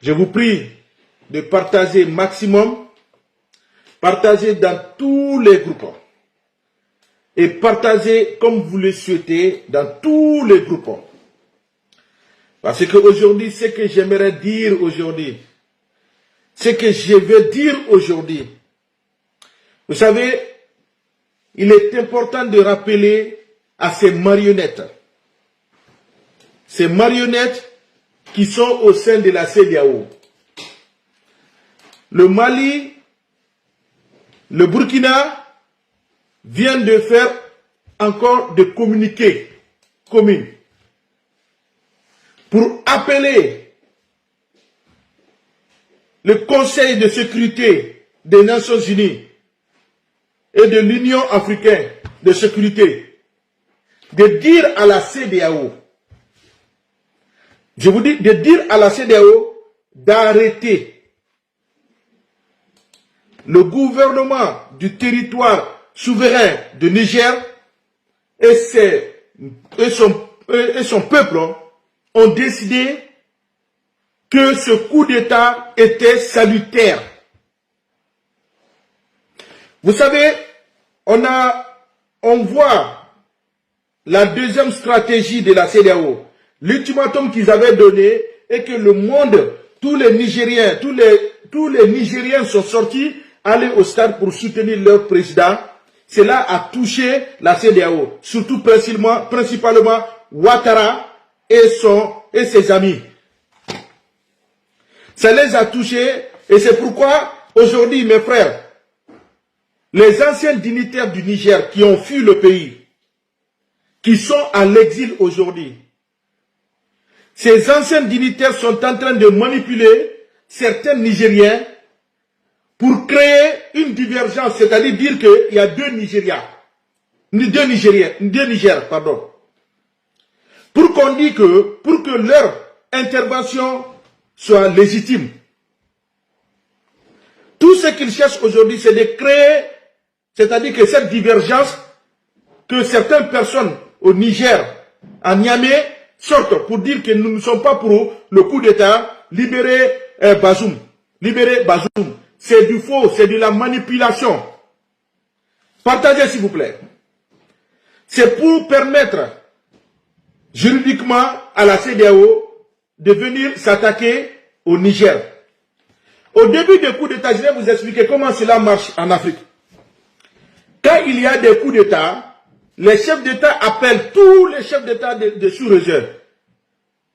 Je vous prie de partager maximum, partager dans tous les groupes et partager comme vous le souhaitez dans tous les groupes. Parce qu'aujourd'hui, ce que j'aimerais dire aujourd'hui, ce que je veux dire aujourd'hui, vous savez, il est important de rappeler à ces marionnettes qui sont au sein de la CEDEAO. Le Mali, le Burkina viennent de faire encore des communiqués communs pour appeler le Conseil de sécurité des Nations Unies et de l'Union africaine de sécurité de dire à la CEDEAO, je vous dis, de dire à la CEDEAO d'arrêter le gouvernement du territoire souverain de Niger et son peuple ont décidé que ce coup d'État était salutaire. Vous savez, on voit la deuxième stratégie de la CEDEAO. L'ultimatum qu'ils avaient donné est que le monde, tous les Nigériens sont sortis, aller au stade pour soutenir leur président. Cela a touché la CEDEAO, surtout principalement Ouattara et ses amis. Ça les a touchés et c'est pourquoi aujourd'hui, mes frères, les anciens dignitaires du Niger qui ont fui le pays, qui sont à l'exil aujourd'hui, ces anciens dignitaires sont en train de manipuler certains Nigériens pour créer une divergence, c'est-à-dire dire qu'il y a deux Niger, pardon. Pour qu'on dise pour que leur intervention soit légitime. Tout ce qu'ils cherchent aujourd'hui, c'est de créer, c'est-à-dire que cette divergence, que certaines personnes au Niger, à Niamey, sortent pour dire que nous ne sommes pas pour le coup d'État, libérer Bazoum. C'est du faux, c'est de la manipulation. Partagez s'il vous plaît. C'est pour permettre juridiquement à la CEDEAO de venir s'attaquer au Niger. Au début des coups d'État, je vais vous expliquer comment cela marche en Afrique. Quand il y a des coups d'État, les chefs d'État appellent tous les chefs d'État de sous-région.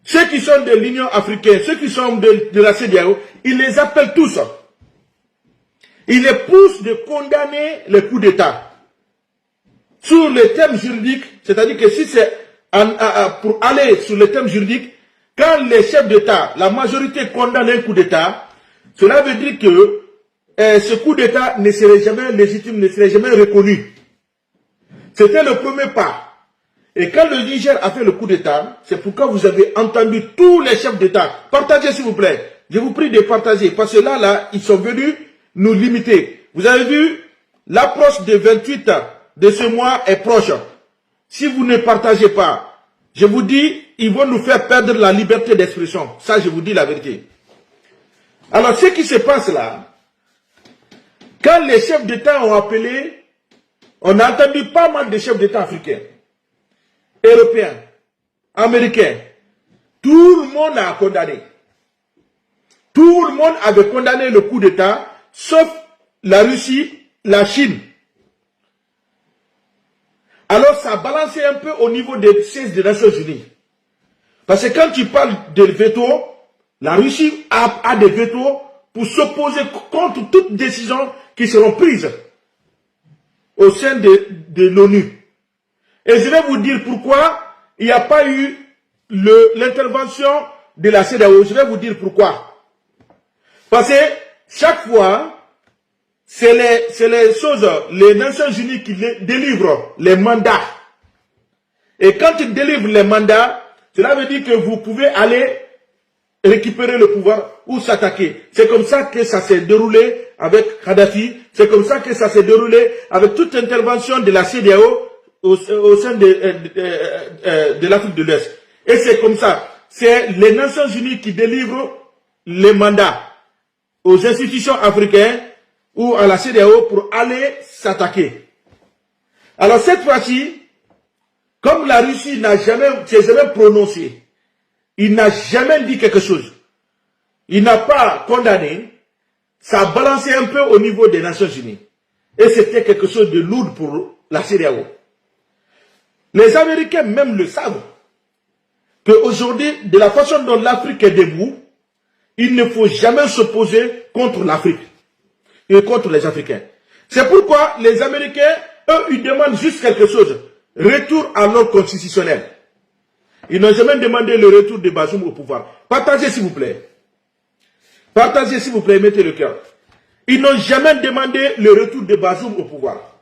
Ceux qui sont de l'Union africaine, ceux qui sont de la CEDEAO, ils les appellent tous. Ils les poussent de condamner les coups d'État. Sur les thèmes juridiques, c'est-à-dire que si c'est pour aller sur les thèmes juridiques, quand les chefs d'État, la majorité condamne un coup d'État, cela veut dire que ce coup d'État ne serait jamais légitime, ne serait jamais reconnu. C'était le premier pas. Et quand le Niger a fait le coup d'État, c'est pourquoi vous avez entendu tous les chefs d'État. Partagez s'il vous plaît. Je vous prie de partager. Parce que là, ils sont venus nous limiter. Vous avez vu, l'approche de 28 de ce mois est proche. Si vous ne partagez pas, je vous dis, ils vont nous faire perdre la liberté d'expression. Ça, je vous dis la vérité. Alors, ce qui se passe là, quand les chefs d'État ont appelé, on a entendu pas mal de chefs d'État africains, européens, américains. Tout le monde a condamné. Tout le monde avait condamné le coup d'État, sauf la Russie, la Chine. Alors ça a balancé un peu au niveau des sièges des Nations Unies. Parce que quand tu parles de veto, la Russie a des vetos pour s'opposer contre toute décision qui seront prises au sein de l'ONU. Et je vais vous dire pourquoi il n'y a pas eu l'intervention de la CEDEAO. Je vais vous dire pourquoi. Parce que chaque fois, c'est les Nations Unies qui délivrent les mandats. Et quand ils délivrent les mandats, cela veut dire que vous pouvez aller récupérer le pouvoir ou s'attaquer. C'est comme ça que ça s'est déroulé avec Kadhafi. C'est comme ça que ça s'est déroulé avec toute intervention de la CEDEAO au sein de l'Afrique de l'Est. Et c'est comme ça. C'est les Nations Unies qui délivrent les mandats aux institutions africaines ou à la CEDEAO pour aller s'attaquer. Alors cette fois-ci, comme la Russie s'est jamais prononcé, il n'a jamais dit quelque chose, il n'a pas condamné, ça a balancé un peu au niveau des Nations Unies. Et c'était quelque chose de lourd pour la CEDEAO. Les Américains même le savent, qu'aujourd'hui, de la façon dont l'Afrique est debout, il ne faut jamais s'opposer contre l'Afrique et contre les Africains. C'est pourquoi les Américains, eux, ils demandent juste quelque chose, retour à l'ordre constitutionnel. Ils n'ont jamais demandé le retour de Bazoum au pouvoir. Partagez s'il vous plaît. Partagez s'il vous plaît, mettez le cœur. Ils n'ont jamais demandé le retour de Bazoum au pouvoir.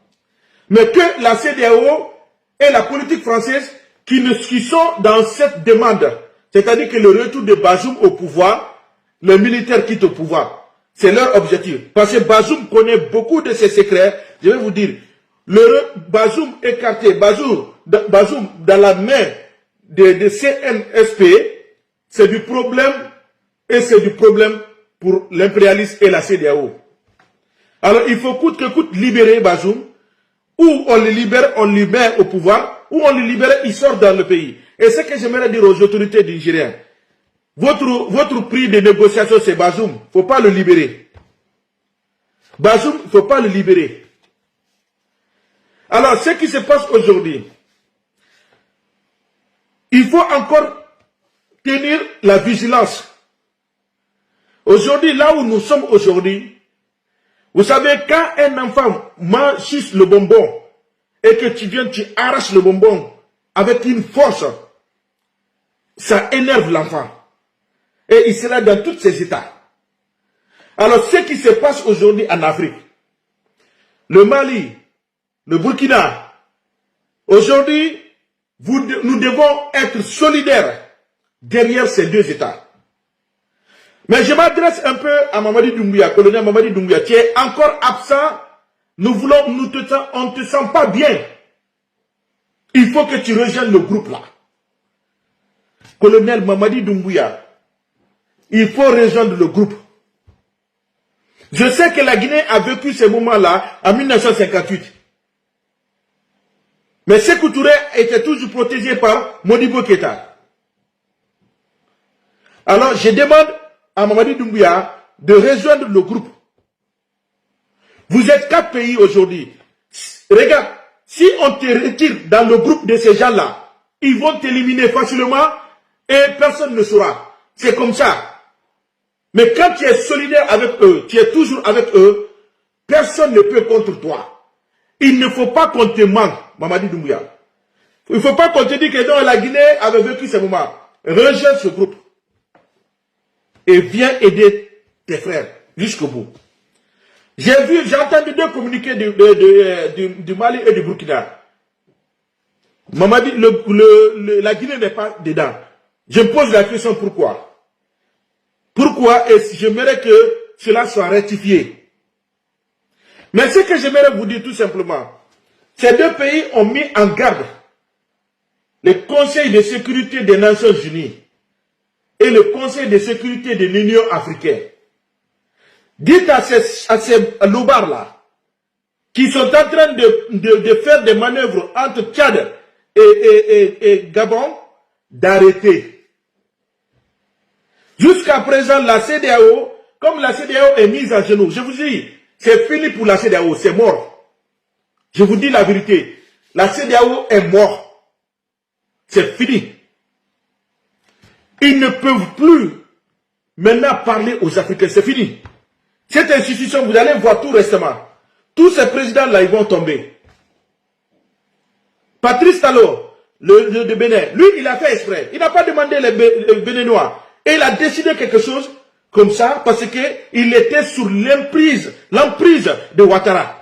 Mais que la CEDEAO et la politique française qui sont dans cette demande, c'est-à-dire que le retour de Bazoum au pouvoir, les militaires quittent au pouvoir. C'est leur objectif. Parce que Bazoum connaît beaucoup de ses secrets. Je vais vous dire, le Bazoum écarté, Bazoum dans la main de CNSP, c'est du problème et c'est du problème pour l'impérialisme et la CEDEAO. Alors il faut coûte que coûte libérer Bazoum, ou on le libère, on le met au pouvoir, ou on le libère, il sort dans le pays. Et ce que j'aimerais dire aux autorités nigériennes, votre prix de négociation c'est Bazoum, il ne faut pas le libérer. Bazoum, il ne faut pas le libérer. Alors ce qui se passe aujourd'hui, il faut encore tenir la vigilance. Aujourd'hui, là où nous sommes aujourd'hui, vous savez, quand un enfant mange le bonbon et que tu viens, tu arraches le bonbon avec une force, ça énerve l'enfant. Et il sera dans tous ses états. Alors, ce qui se passe aujourd'hui en Afrique, le Mali, le Burkina, aujourd'hui, nous devons être solidaires derrière ces deux états. Mais je m'adresse un peu à Mamadi Doumbouya, colonel Mamadi Doumbouya. Tu es encore absent. On ne te sent pas bien. Il faut que tu rejoignes le groupe là. Colonel Mamadi Doumbouya, il faut rejoindre le groupe. Je sais que la Guinée a vécu ces moments-là en 1958. Mais Sékou Touré était toujours protégé par Modibo Keïta. Alors je demande à Mamadi Doumbouya de rejoindre le groupe. Vous êtes 4 pays aujourd'hui. Regarde, si on te retire dans le groupe de ces gens-là, ils vont t'éliminer facilement et personne ne saura. C'est comme ça. Mais quand tu es solidaire avec eux, tu es toujours avec eux, personne ne peut contre toi. Il ne faut pas qu'on te manque, Mamadi Doumbouya. Il ne faut pas qu'on te dise que non, la Guinée avait vécu ces moments. Rejoins ce groupe. Et viens aider tes frères jusqu'au bout. J'ai entendu deux communiqués du Mali et du Burkina. Mamadi, la Guinée n'est pas dedans. Je me pose la question pourquoi. Pourquoi? Et j'aimerais que cela soit rectifié. Mais ce que j'aimerais vous dire tout simplement, ces deux pays ont mis en garde le Conseil de sécurité des Nations Unies et le Conseil de sécurité de l'Union africaine. Dites à ces loupards-là, qui sont en train de faire des manœuvres entre Tchad et Gabon, d'arrêter. Jusqu'à présent, la CEDEAO, comme la CEDEAO est mise à genoux, je vous dis, c'est fini pour la CEDEAO, c'est mort. Je vous dis la vérité, la CEDEAO est morte. C'est fini. Ils ne peuvent plus maintenant parler aux Africains, c'est fini. Cette institution, vous allez voir tout récemment, tous ces présidents-là, ils vont tomber. Patrice Talon, de Bénin, lui, il a fait exprès. Il n'a pas demandé les Béninois. Et il a décidé quelque chose comme ça parce qu'il était sous l'emprise de Ouattara.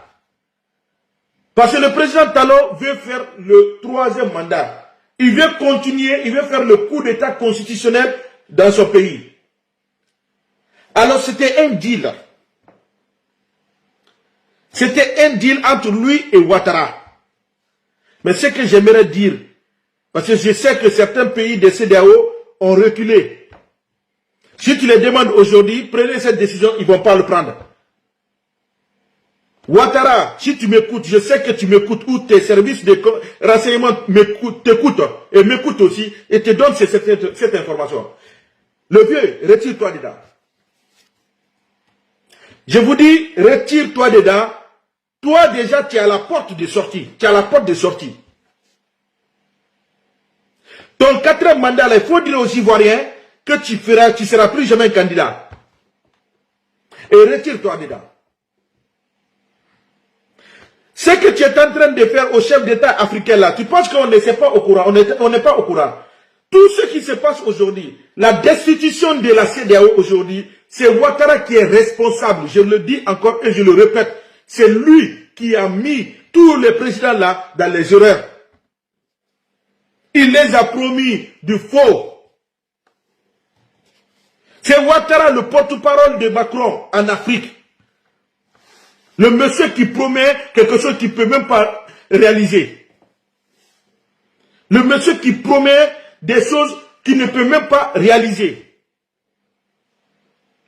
Parce que le président Talon veut faire le 3e mandat. Il veut continuer, il veut faire le coup d'état constitutionnel dans son pays. Alors c'était un deal. C'était un deal entre lui et Ouattara. Mais ce que j'aimerais dire, parce que je sais que certains pays de CEDEAO ont reculé. Si tu les demandes aujourd'hui, prenez cette décision, ils ne vont pas le prendre. Ouattara, si tu m'écoutes, je sais que tu m'écoutes, ou tes services de renseignement t'écoutent et m'écoutent aussi, et te donnent cette information. Le vieux, retire-toi dedans. Je vous dis, retire-toi dedans. Toi déjà, tu es à la porte de sortie. Tu es à la porte de sortie. Ton 4e mandat, il faut dire aux Ivoiriens que tu seras plus jamais un candidat. Et retire-toi dedans. Ce que tu es en train de faire au chef d'État africain là, tu penses qu'on ne sait pas au courant, on n'est pas au courant. Tout ce qui se passe aujourd'hui, la destitution de la CEDEAO aujourd'hui, c'est Ouattara qui est responsable. Je le dis encore et je le répète. C'est lui qui a mis tous les présidents là dans les erreurs. Il les a promis du faux. C'est Ouattara le porte-parole de Macron en Afrique. Le monsieur qui promet quelque chose qu'il ne peut même pas réaliser. Le monsieur qui promet des choses qu'il ne peut même pas réaliser.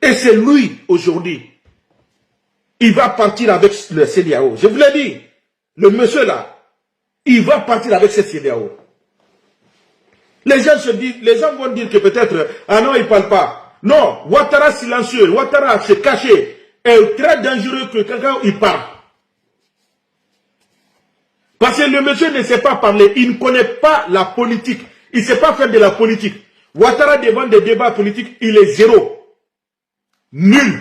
Et c'est lui, aujourd'hui. Il va partir avec le CEDEAO. Je vous l'ai dit. Le monsieur là, il va partir avec ce CEDEAO. Les gens se disent, les gens vont dire que peut-être, ah non, il ne parle pas. Non, Ouattara silencieux, Ouattara se caché, est très dangereux que quelqu'un il parle. Parce que le monsieur ne sait pas parler, il ne connaît pas la politique, il ne sait pas faire de la politique. Ouattara devant des débats politiques, il est zéro. Nul.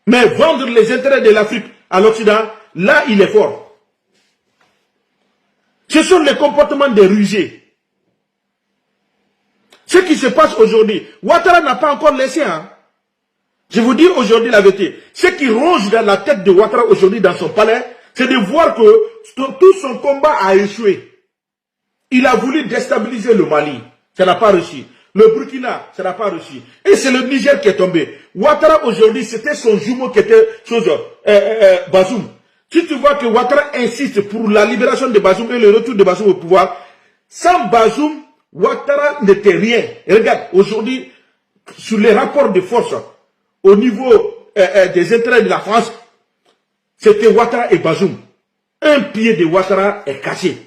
Mais vendre les intérêts de l'Afrique à l'Occident, là il est fort. Ce sont les comportements des rusés. Ce qui se passe aujourd'hui, Ouattara n'a pas encore laissé. Hein. Je vous dis aujourd'hui la vérité. Ce qui ronge dans la tête de Ouattara aujourd'hui dans son palais, c'est de voir que tout son combat a échoué. Il a voulu déstabiliser le Mali. Ça n'a pas réussi. Le Burkina, ça n'a pas réussi. Et c'est le Niger qui est tombé. Ouattara aujourd'hui, c'était son jumeau qui était Bazoum. Si tu vois que Ouattara insiste pour la libération de Bazoum et le retour de Bazoum au pouvoir, sans Bazoum, Ouattara n'était rien. Et regarde, aujourd'hui, sur les rapports de force, au niveau des intérêts de la France, c'était Ouattara et Bazoum. Un pied de Ouattara est cassé.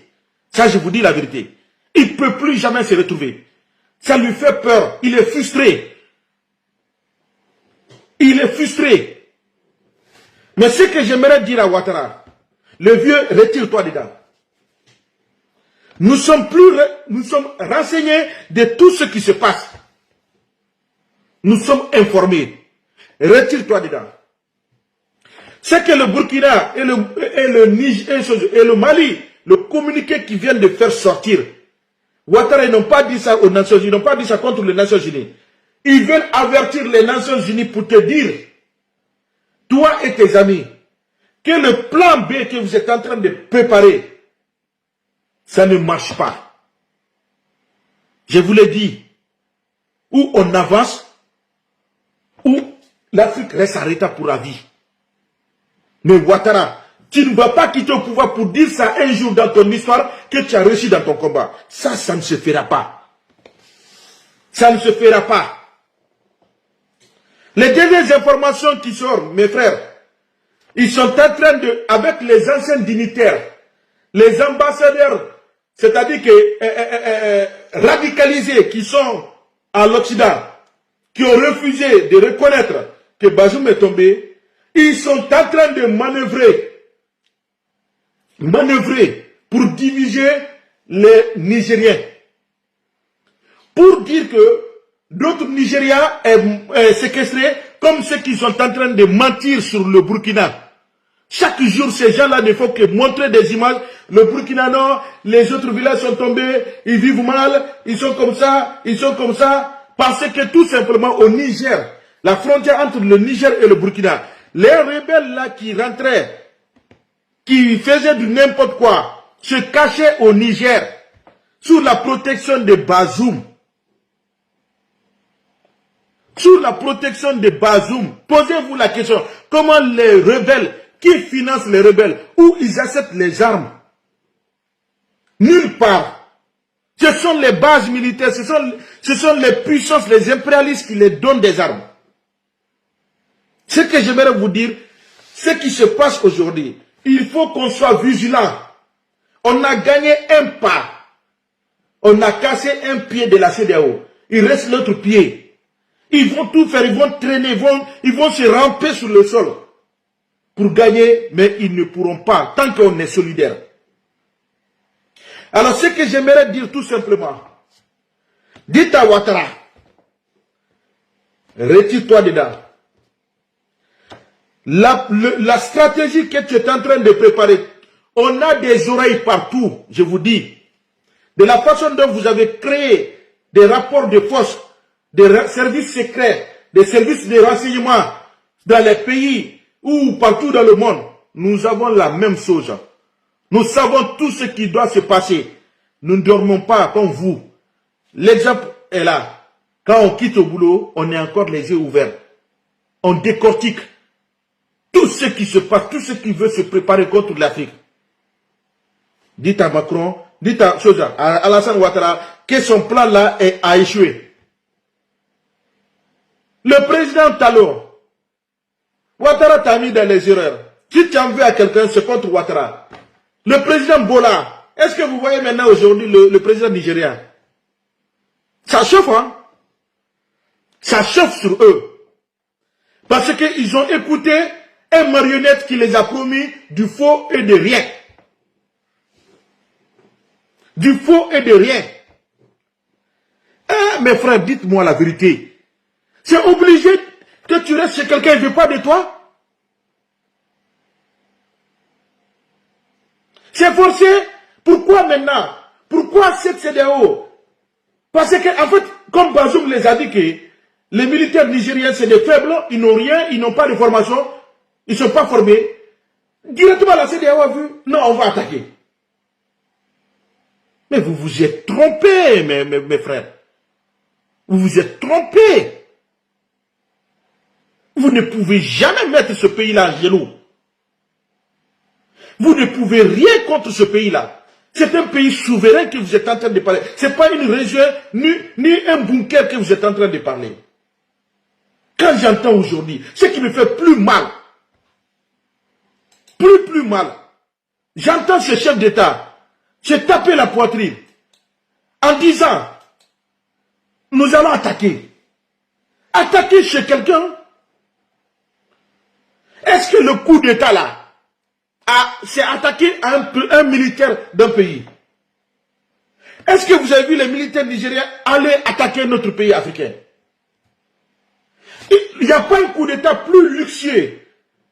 Ça, je vous dis la vérité. Il ne peut plus jamais se retrouver. Ça lui fait peur. Il est frustré. Il est frustré. Mais ce que j'aimerais dire à Ouattara, le vieux, retire-toi dedans. Nous sommes renseignés de tout ce qui se passe. Nous sommes informés. Retire-toi dedans. C'est que le Burkina et le Mali, le communiqué qui viennent de faire sortir, Ouattara n'ont pas dit ça aux Nations Unies, ils n'ont pas dit ça contre les Nations Unies. Ils veulent avertir les Nations Unies pour te dire, toi et tes amis, que le plan B que vous êtes en train de préparer, ça ne marche pas. Je vous l'ai dit, ou on avance, ou l'Afrique reste arrêtée pour la vie. Mais Ouattara, tu ne vas pas quitter au pouvoir pour dire ça un jour dans ton histoire que tu as réussi dans ton combat. Ça ne se fera pas. Ça ne se fera pas. Les dernières informations qui sortent, mes frères, ils sont en train de, avec les anciens dignitaires, les ambassadeurs, c'est-à-dire que radicalisés qui sont à l'Occident, qui ont refusé de reconnaître que Bazoum est tombé, ils sont en train de manœuvrer pour diviser les Nigériens. Pour dire que d'autres Nigériens est séquestrés comme ceux qui sont en train de mentir sur le Burkina. Chaque jour, ces gens-là ne font que montrer des images. Le Burkina, non, les autres villages sont tombés, ils vivent mal, ils sont comme ça, parce que tout simplement au Niger, la frontière entre le Niger et le Burkina, les rebelles là qui rentraient, qui faisaient du n'importe quoi, se cachaient au Niger, sous la protection de Bazoum. Sous la protection de Bazoum. Posez-vous la question, comment les rebelles, qui financent les rebelles, où ils achètent les armes? Nulle part. Ce sont les bases militaires, ce sont les puissances, les impérialistes qui les donnent des armes. Ce que j'aimerais vous dire, ce qui se passe aujourd'hui, il faut qu'on soit vigilant. On a gagné un pas. On a cassé un pied de la CEDEAO. Il reste l'autre pied. Ils vont tout faire, ils vont traîner, ils vont se ramper sur le sol pour gagner, mais ils ne pourront pas tant qu'on est solidaire. Alors ce que j'aimerais dire tout simplement, dites à Ouattara, retire-toi dedans. La stratégie que tu es en train de préparer, on a des oreilles partout, je vous dis. De la façon dont vous avez créé des rapports de force, des services secrets, des services de renseignement dans les pays ou partout dans le monde, nous avons la même chose. Nous savons tout ce qui doit se passer. Nous ne dormons pas comme vous. L'exemple est là. Quand on quitte au boulot, on est encore les yeux ouverts. On décortique tout ce qui se passe, tout ce qui veut se préparer contre l'Afrique. Dites à Macron, dites à Alassane Ouattara que son plan là a échoué. Le président Talon, Ouattara t'a mis dans les erreurs. Si tu en veux à quelqu'un, c'est contre Ouattara. Le président Bola, est-ce que vous voyez maintenant aujourd'hui le président nigérien? Ça chauffe, hein? Ça chauffe sur eux. Parce qu'ils ont écouté un marionnette qui les a promis du faux et de rien. Du faux et de rien. Eh, mes frères, dites-moi la vérité. C'est obligé que tu restes chez quelqu'un qui ne veut pas de toi? C'est forcé. Pourquoi maintenant? Pourquoi cette CEDEAO? Parce que, en fait, comme Bazoum les a dit que les militaires nigériens, c'est des faibles, ils n'ont rien, ils n'ont pas de formation, ils ne sont pas formés. Directement, la CEDEAO a vu, non, on va attaquer. Mais vous vous êtes trompés, mes frères. Vous vous êtes trompés. Vous ne pouvez jamais mettre ce pays-là à genoux. Vous ne pouvez rien contre ce pays-là. C'est un pays souverain que vous êtes en train de parler. Ce n'est pas une région, ni un bunker que vous êtes en train de parler. Quand j'entends aujourd'hui, ce qui me fait plus mal, plus mal, j'entends ce chef d'État se taper la poitrine en disant, nous allons attaquer. Attaquer chez quelqu'un? Est-ce que le coup d'État là, c'est attaquer un militaire d'un pays? Est-ce que vous avez vu les militaires nigériens aller attaquer notre pays africain? Il n'y a pas un coup d'État plus luxueux,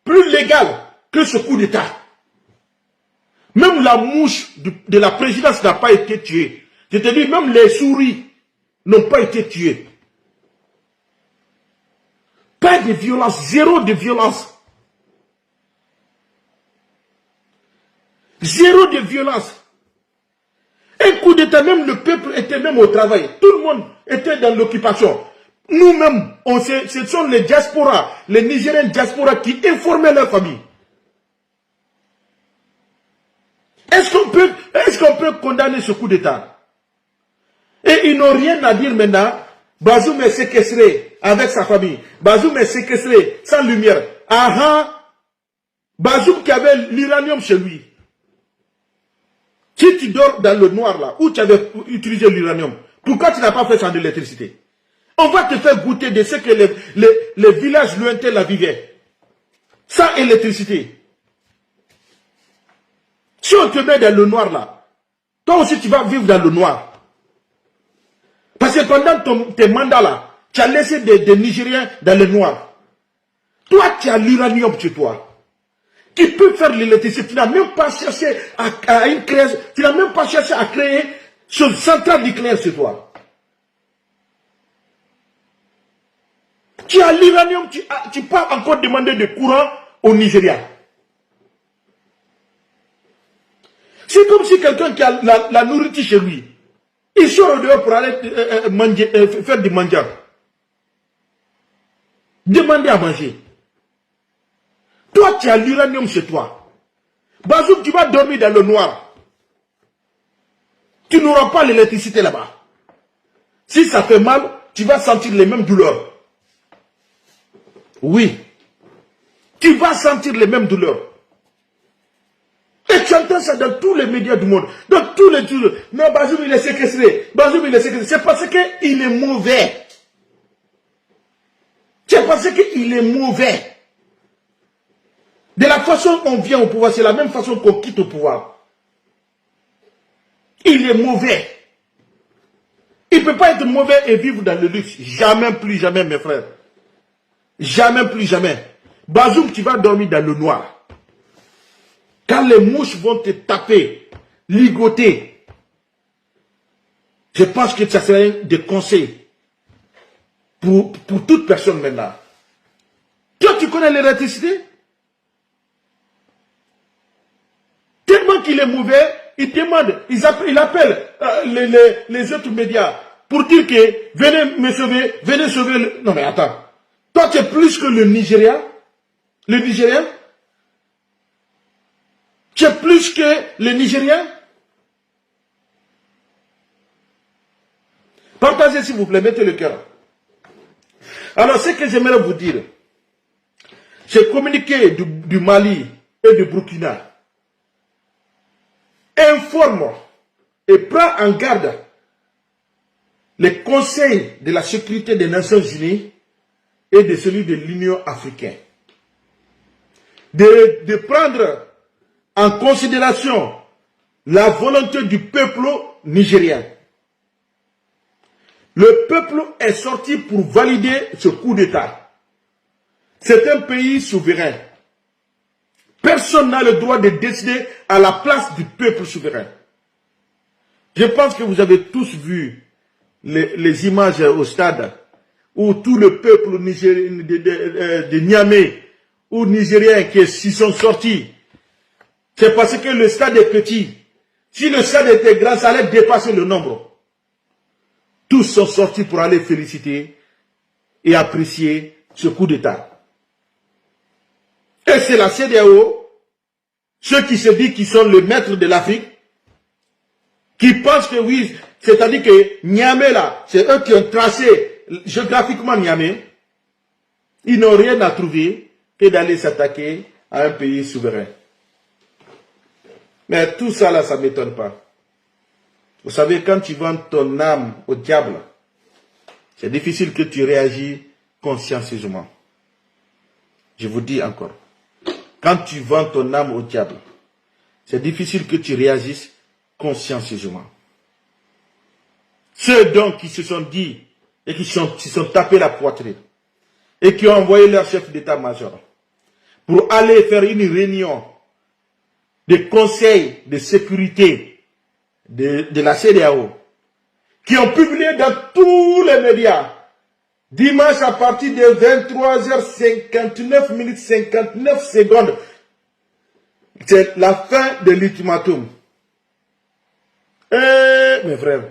plus légal que ce coup d'État. Même la mouche de la présidence n'a pas été tuée. Je te dis, même les souris n'ont pas été tuées. Pas de violence, zéro de violence. Zéro de violence. Un coup d'État, même le peuple était même au travail. Tout le monde était dans l'occupation. Nous-mêmes, ce sont les diasporas, les Nigériens diaspora qui informaient leur famille. Est-ce qu'on peut condamner ce coup d'État? Et ils n'ont rien à dire maintenant. Bazoum est séquestré avec sa famille. Bazoum est séquestré sans lumière. Bazoum qui avait l'uranium chez lui. Si tu dors dans le noir là, où tu avais utilisé l'uranium, pourquoi tu n'as pas fait sans de l'électricité? On va te faire goûter de ce que les villages lointains la vivaient. Sans électricité. Si on te met dans le noir là, toi aussi tu vas vivre dans le noir. Parce que pendant tes mandats là, tu as laissé des Nigériens dans le noir. Toi, tu as l'uranium chez toi. Qui peut faire l'électricité. Tu n'as même pas cherché tu n'as même pas cherché à créer ce centrale nucléaire chez toi. Tu as l'uranium, tu peux encore demander de courant au Nigeria. C'est comme si quelqu'un qui a la nourriture chez lui, il sort dehors pour aller faire du manger. Demander à manger. Toi, tu as l'uranium chez toi. Bazoum, tu vas dormir dans le noir. Tu n'auras pas l'électricité là-bas. Si ça fait mal, tu vas sentir les mêmes douleurs. Oui. Tu vas sentir les mêmes douleurs. Et tu entends ça dans tous les médias du monde. Dans tous les trucs. Non, Bazoum il est séquestré. Bazoum il est séquestré. C'est parce qu'il est mauvais. C'est parce qu'il est mauvais. De la façon dont on vient au pouvoir, c'est la même façon qu'on quitte au pouvoir. Il est mauvais. Il ne peut pas être mauvais et vivre dans le luxe. Jamais plus jamais, mes frères. Jamais plus jamais. Bazoum, tu vas dormir dans le noir. Quand les mouches vont te taper, ligoter, je pense que ça serait des conseils pour toute personne maintenant. Toi, tu connais l'électricité? Tellement qu'il est mauvais, il demande, il appelle les autres médias pour dire que venez me sauver, venez sauver le... Non mais attends, toi tu es plus que le Nigeria? Le Nigérien? Tu es plus que le Nigérien? Partagez s'il vous plaît, mettez le cœur. Alors ce que j'aimerais vous dire, c'est communiqué du Mali et du Burkina. Informe et prend en garde les conseils de la sécurité des Nations Unies et de celui de l'Union africaine. De prendre en considération la volonté du peuple nigérien. Le peuple est sorti pour valider ce coup d'État. C'est un pays souverain. Personne n'a le droit de décider à la place du peuple souverain. Je pense que vous avez tous vu les images au stade où tout le peuple nigérien de Niamey ou nigérien qui s'y sont sortis. C'est parce que le stade est petit. Si le stade était grand, ça allait dépasser le nombre. Tous sont sortis pour aller féliciter et apprécier ce coup d'État. Et c'est la CEDEAO, ceux qui se disent qu'ils sont le maître de l'Afrique, qui pensent que oui, c'est-à-dire que Niamey là, c'est eux qui ont tracé géographiquement Niamey, ils n'ont rien à trouver que d'aller s'attaquer à un pays souverain. Mais tout ça là, ça ne m'étonne pas. Vous savez, quand tu vends ton âme au diable, c'est difficile que tu réagis consciencieusement. Je vous dis encore. Quand tu vends ton âme au diable, c'est difficile que tu réagisses consciencieusement. Ceux donc qui se sont dit et qui se sont tapés la poitrine et qui ont envoyé leur chef d'état-major pour aller faire une réunion de conseil de sécurité de la CEDEAO, qui ont publié dans tous les médias, dimanche à partir de 23h59 59 secondes, c'est la fin de l'ultimatum. Mes frères,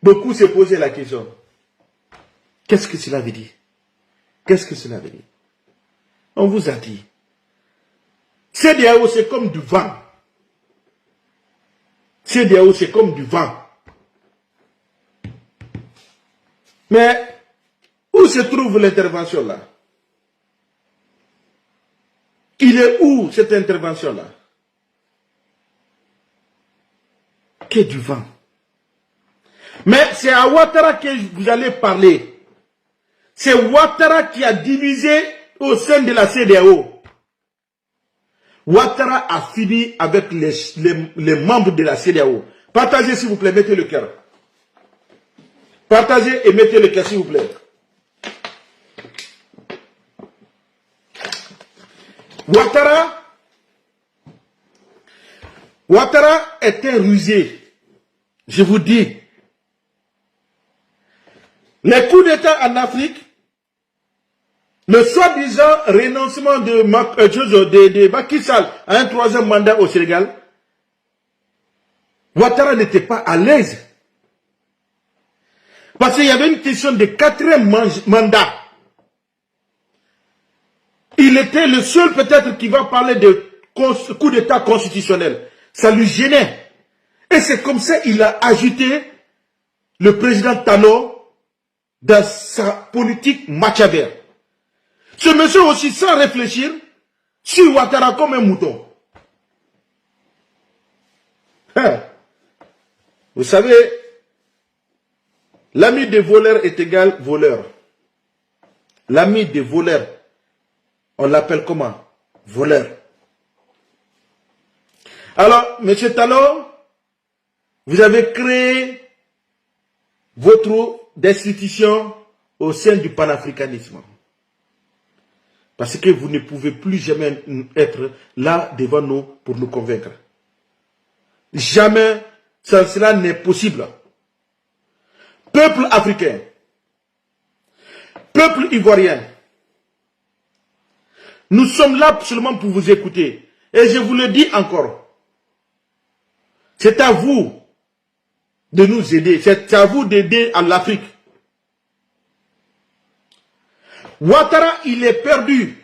beaucoup se posaient la question, qu'est-ce que cela veut dire? Qu'est-ce que cela veut dire? On vous a dit, CEDEAO c'est comme du vent. CEDEAO c'est comme du vent. Mais où se trouve l'intervention là? Il est où cette intervention là? Que du vent. Mais c'est à Ouattara que vous allez parler. C'est Ouattara qui a divisé au sein de la CEDEAO. Ouattara a fini avec les membres de la CEDEAO. Partagez s'il vous plaît, mettez le cœur. Partagez et mettez le cœur s'il vous plaît. Ouattara est un rusé. Je vous dis. Les coups d'État en Afrique, le soi-disant renoncement de Macky Sall à un troisième mandat au Sénégal, Ouattara n'était pas à l'aise. Parce qu'il y avait une question de quatrième mandat. Il était le seul peut-être qui va parler de coup d'État constitutionnel. Ça lui gênait. Et c'est comme ça qu'il a ajouté le président Talon dans sa politique Machiavel. Ce monsieur aussi, sans réfléchir, suit Ouattara comme un mouton. Hein? Vous savez, l'ami des voleurs est égal voleur. L'ami des voleurs, on l'appelle comment? Voleur. Alors, monsieur Talon, vous avez créé votre institution au sein du panafricanisme. Parce que vous ne pouvez plus jamais être là devant nous pour nous convaincre. Jamais cela n'est possible. Peuple africain, peuple ivoirien, nous sommes là seulement pour vous écouter. Et je vous le dis encore, c'est à vous de nous aider, c'est à vous d'aider à l'Afrique. Ouattara, il est perdu.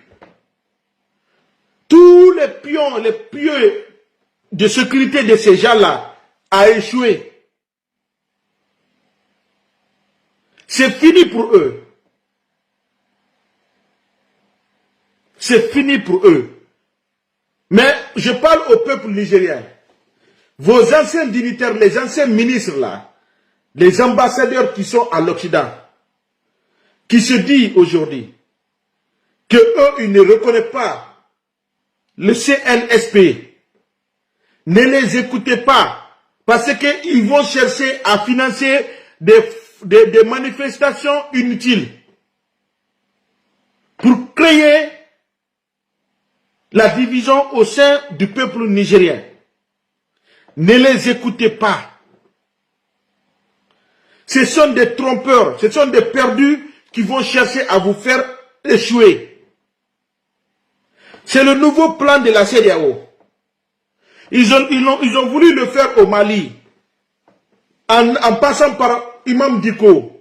Tous les pions, les pieux de sécurité de ces gens-là a échoué. C'est fini pour eux. C'est fini pour eux. Mais je parle au peuple nigérien. Vos anciens dignitaires, les anciens ministres là, les ambassadeurs qui sont à l'Occident, qui se disent aujourd'hui que eux, ils ne reconnaissent pas le CNSP. Ne les écoutez pas, parce qu'ils vont chercher à financer des manifestations inutiles pour créer la division au sein du peuple nigérien. Ne les écoutez pas. Ce sont des trompeurs, ce sont des perdus qui vont chercher à vous faire échouer. C'est le nouveau plan de la CEDEAO. Ils ont voulu le faire au Mali, en passant par Imam Diko,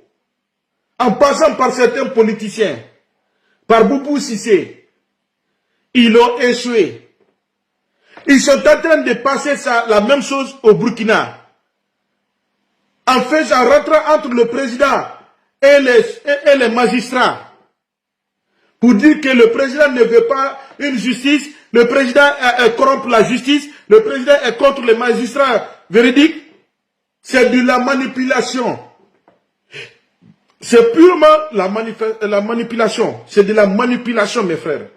en passant par certains politiciens, par Boubou Sissé. Ils ont échoué. Ils sont en train de passer la même chose au Burkina. En rentrant entre le président et les magistrats. Pour dire que le président ne veut pas une justice, le président corrompt la justice, le président est contre les magistrats véridiques. C'est de la manipulation. C'est purement la manipulation. C'est de la manipulation, mes frères.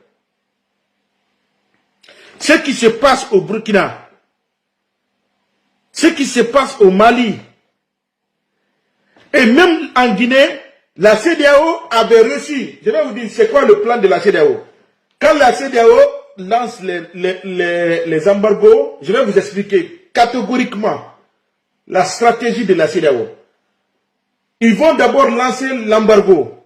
Ce qui se passe au Burkina, ce qui se passe au Mali, et même en Guinée, la CEDEAO avait reçu, je vais vous dire c'est quoi le plan de la CEDEAO. Quand la CEDEAO lance les embargos, je vais vous expliquer catégoriquement la stratégie de la CEDEAO. Ils vont d'abord lancer l'embargo.